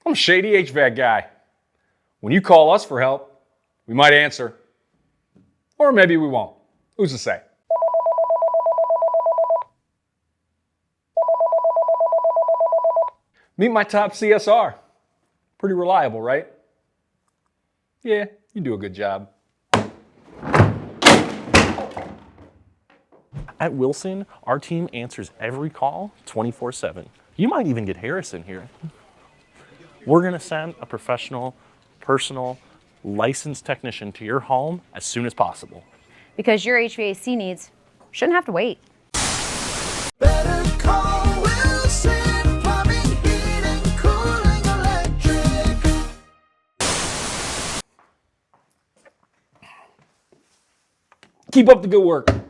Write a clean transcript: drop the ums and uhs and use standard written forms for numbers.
I'm Shady HVAC Guy. When you call us for help, we might answer. Or maybe we won't. Who's to say? Meet my top CSR. Pretty reliable, right? Yeah, you do a good job. At Wilson, our team answers every call 24/7. You might even get Harrison here. We're gonna send a professional, personal, licensed technician to your home as soon as possible. Because your HVAC needs shouldn't have to wait. Better call Wilson Plumbing, Heating, Cooling, Electric. Keep up the good work.